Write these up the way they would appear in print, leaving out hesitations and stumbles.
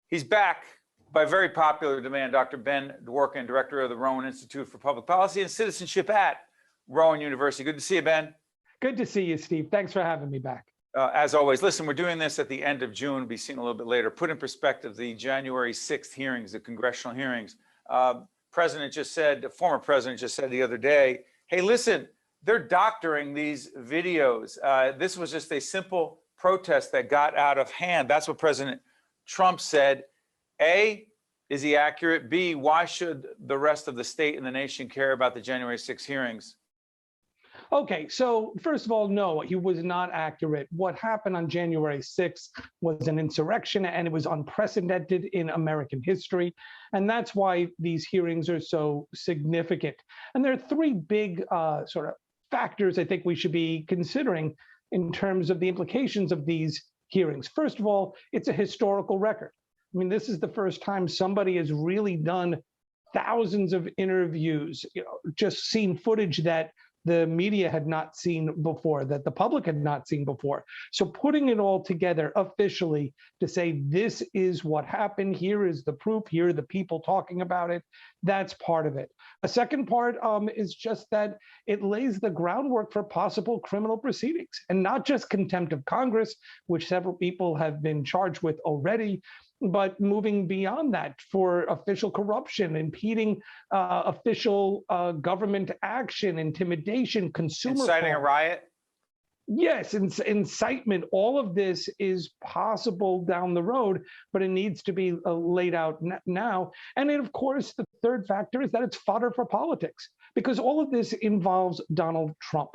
He's back by very popular demand. Dr. Ben Dworkin, director of the Rowan Institute for Public Policy and Citizenship at Rowan University. Good to see you, Ben. Good to see you, Steve. Thanks for having me back. As always, listen, we're doing this at the end of June, be seen a little bit later. Put in perspective the January 6th hearings, the congressional hearings. President just said, the former president just said the other day, hey, listen, they're doctoring these videos. This was just a simple protest that got out of hand. That's what President Trump said. A, is he accurate? B, why should the rest of the state and the nation care about the January 6th hearings? Okay, so first of all, no, he was not accurate. What happened on January 6th was an insurrection, and it was unprecedented in American history. And that's why these hearings are so significant. And there are three big sort of factors I think we should be considering in terms of the implications of these hearings. First of all, it's a historical record. I mean, this is the first time somebody has really done thousands of interviews, just seen footage that the media had not seen before, that the public had not seen before. So putting it all together officially to say, this is what happened, here is the proof, here are the people talking about it, that's part of it. A second part is just that it lays the groundwork for possible criminal proceedings, and not just contempt of Congress, which several people have been charged with already, but moving beyond that for official corruption, impeding official government action, intimidation, consumer inciting a riot? Yes, incitement. All of this is possible down the road, but it needs to be laid out now. And then, of course, the third factor is that it's fodder for politics, because all of this involves Donald Trump.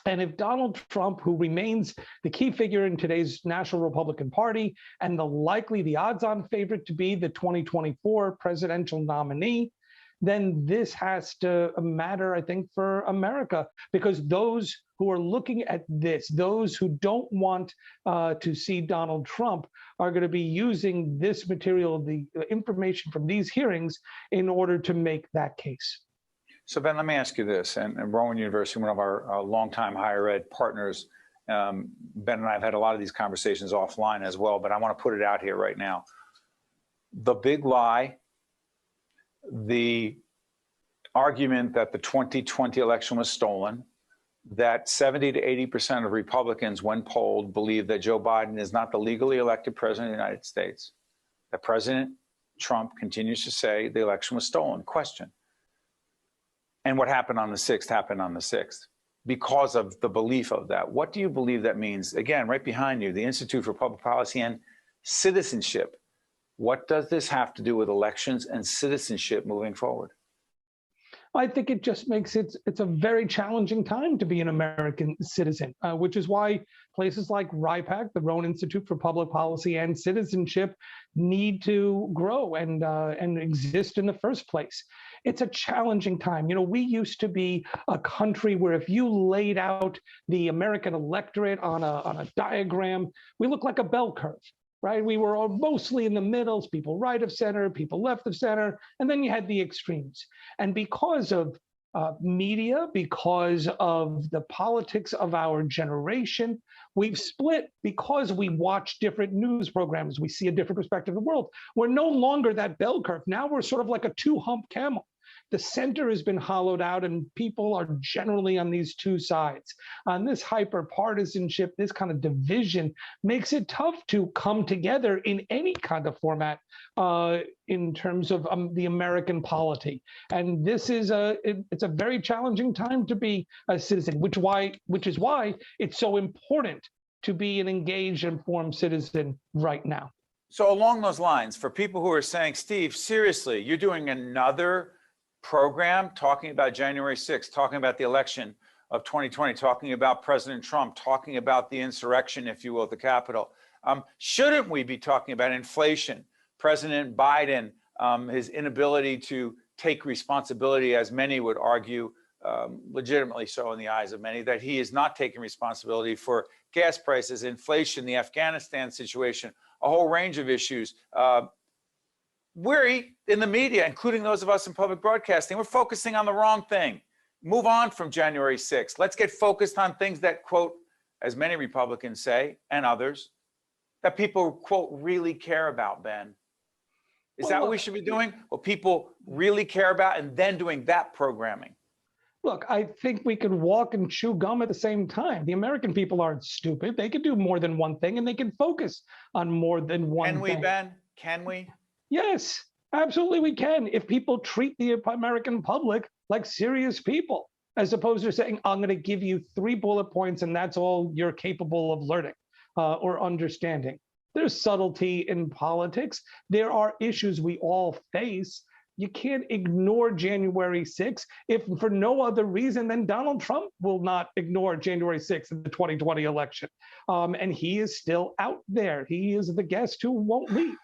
And if Donald Trump, who remains the key figure in today's National Republican Party and the odds-on favorite to be the 2024 presidential nominee, then this has to matter, I think, for America, because those who are looking at this, those who don't want to see Donald Trump, are going to be using this material, the information from these hearings, in order to make that case. So, Ben, let me ask you this, and Rowan University, one of our longtime higher ed partners, Ben and I have had a lot of these conversations offline as well, but I want to put it out here right now. The big lie, the argument that the 2020 election was stolen, that 70 to 80% of Republicans, when polled, believe that Joe Biden is not the legally elected president of the United States, that President Trump continues to say the election was stolen. Question. And what happened on the 6th happened on the 6th because of the belief of that. What do you believe that means? Again, right behind you, the Institute for Public Policy and Citizenship. What does this have to do with elections and citizenship moving forward? I think it just makes it's a very challenging time to be an American citizen, which is why places like RIPAC, the Rowan Institute for Public Policy and Citizenship, need to grow and exist in the first place. It's a challenging time. You know, we used to be a country where if you laid out the American electorate on a diagram, we look like a bell curve. Right? We were all mostly in the middle, people right of center, people left of center, and then you had the extremes. And because of media, because of the politics of our generation, we've split because we watch different news programs. We see a different perspective of the world. We're no longer that bell curve. Now we're sort of like a two-hump camel. The center has been hollowed out, and people are generally on these two sides. And this hyper-partisanship, this kind of division, makes it tough to come together in any kind of format in terms of the American polity. And this is it's a very challenging time to be a citizen, which is why it's so important to be an engaged, informed citizen right now. So along those lines, for people who are saying, Steve, seriously, you're doing another program talking about January 6th, talking about the election of 2020, talking about President Trump, talking about the insurrection, if you will, at the Capitol. Shouldn't we be talking about inflation, President Biden, his inability to take responsibility, as many would argue, legitimately so in the eyes of many, that he is not taking responsibility for gas prices, inflation, the Afghanistan situation, a whole range of issues. We in the media, including those of us in public broadcasting, we're focusing on the wrong thing. Move on from January 6th. Let's get focused on things that, quote, as many Republicans say, and others, that people, quote, really care about, Ben. Is that what we should be doing? What people really care about, and then doing that programming? Look, I think we could walk and chew gum at the same time. The American people aren't stupid. They can do more than one thing, and they can focus on more than one thing. Can we, Ben? Can we? Yes, absolutely we can. If people treat the American public like serious people, as opposed to saying, I'm going to give you 3 bullet points and that's all you're capable of learning or understanding. There's subtlety in politics. There are issues we all face. You can't ignore January 6th if for no other reason than Donald Trump will not ignore January 6th in the 2020 election. And he is still out there. He is the guest who won't leave.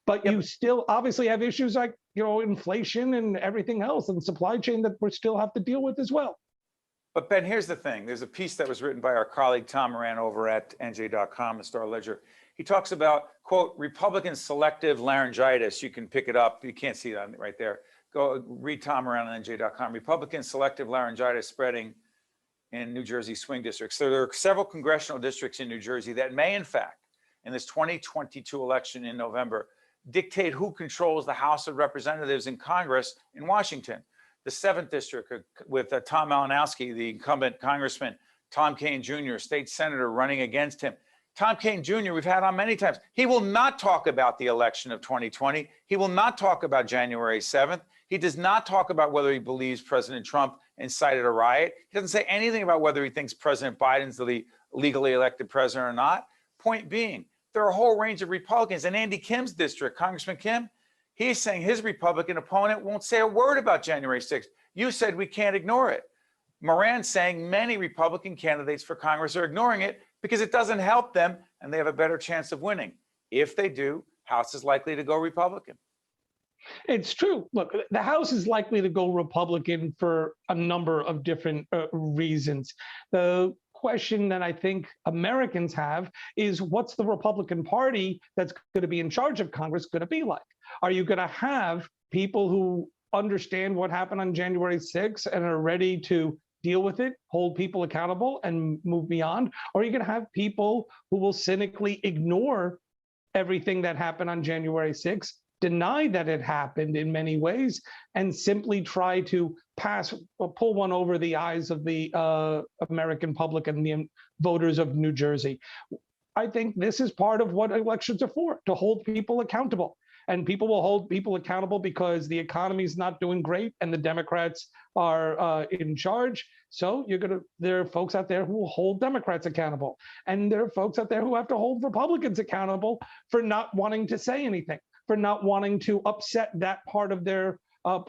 But you still obviously have issues like, inflation and everything else and supply chain that we still have to deal with as well. But Ben, here's the thing. There's a piece that was written by our colleague Tom Moran over at NJ.com, the Star Ledger. He talks about, quote, Republican selective laryngitis. You can pick it up. You can't see that right there. Go read Tom Moran on NJ.com. Republican selective laryngitis spreading in New Jersey swing districts. So there are several congressional districts in New Jersey that may, in fact, in this 2022 election in November, dictate who controls the House of Representatives in Congress in Washington. The 7th district with Tom Malinowski, the incumbent congressman, Tom Kaine Jr., state senator running against him. Tom Kaine Jr., we've had on many times. He will not talk about the election of 2020. He will not talk about January 7th. He does not talk about whether he believes President Trump incited a riot. He doesn't say anything about whether he thinks President Biden's the legally elected president or not. Point being, there are a whole range of Republicans. In Andy Kim's district, Congressman Kim, he's saying his Republican opponent won't say a word about January 6th. You said we can't ignore it. Moran's saying many Republican candidates for Congress are ignoring it because it doesn't help them and they have a better chance of winning. If they do, House is likely to go Republican. It's true. Look, the House is likely to go Republican for a number of different reasons. The question that I think Americans have is, what's the Republican Party that's going to be in charge of Congress going to be like? Are you going to have people who understand what happened on January 6th and are ready to deal with it, hold people accountable, and move beyond? Or are you going to have people who will cynically ignore everything that happened on January 6th, deny that it happened in many ways, and simply try to pass or pull one over the eyes of the American public and the voters of New Jersey? I think this is part of what elections are for, to hold people accountable. And people will hold people accountable because the economy is not doing great and the Democrats are in charge. So there are folks out there who will hold Democrats accountable. And there are folks out there who have to hold Republicans accountable for not wanting to say anything, for not wanting to upset that part of their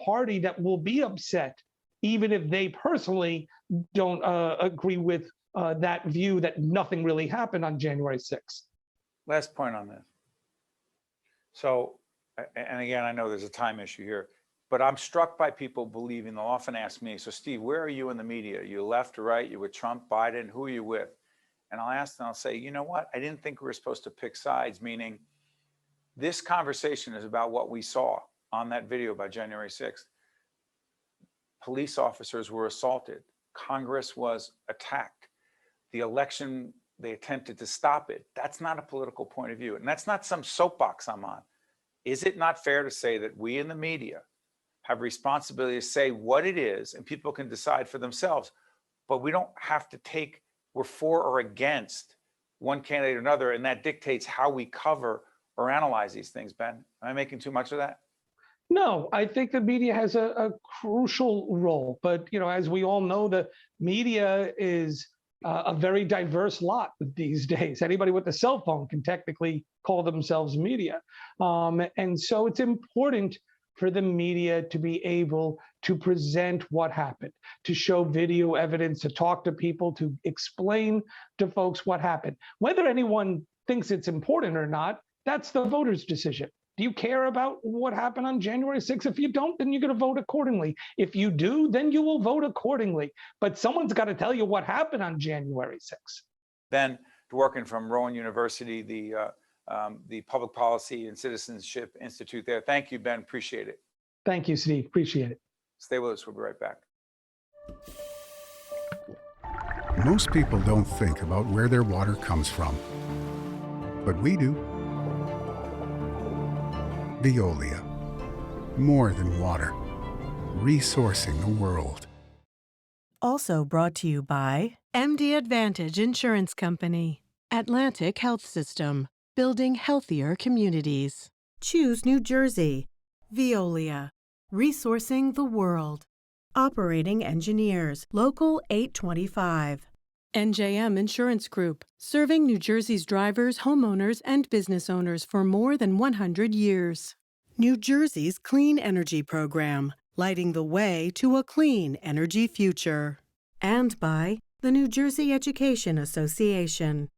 party that will be upset, even if they personally don't agree with that view that nothing really happened on January 6th. Last point on this. So, and again, I know there's a time issue here, but I'm struck by people believing, they'll often ask me, so Steve, where are you in the media? Are you left or right? You with Trump, Biden? Who are you with? And I'll ask them, I'll say, you know what? I didn't think we were supposed to pick sides, meaning this conversation is about what we saw on that video about January 6th. Police officers were assaulted. Congress was attacked. The election, they attempted to stop it. That's not a political point of view. And that's not some soapbox I'm on. Is it not fair to say that we in the media have responsibility to say what it is and people can decide for themselves, but we don't have to we're for or against one candidate or another, and that dictates how we cover or analyze these things, Ben? Am I making too much of that? No, I think the media has a crucial role. But, as we all know, the media is a very diverse lot these days. Anybody with a cell phone can technically call themselves media. And so it's important for the media to be able to present what happened, to show video evidence, to talk to people, to explain to folks what happened. Whether anyone thinks it's important or not, that's the voters' decision. Do you care about what happened on January 6th? If you don't, then you're going to vote accordingly. If you do, then you will vote accordingly. But someone's got to tell you what happened on January 6th. Ben Dworkin from Rowan University, the Public Policy and Citizenship Institute there. Thank you, Ben. Appreciate it. Thank you, Steve. Appreciate it. Stay with us. We'll be right back. Most people don't think about where their water comes from, but we do. Veolia. more than water. Resourcing the world. Also brought to you by MD Advantage Insurance Company, Atlantic Health System, building healthier communities. Choose New Jersey, Veolia, resourcing the world. Operating Engineers, Local 825. NJM Insurance Group, serving New Jersey's drivers, homeowners, and business owners for more than 100 years. New Jersey's Clean Energy Program, lighting the way to a clean energy future. And by the New Jersey Education Association.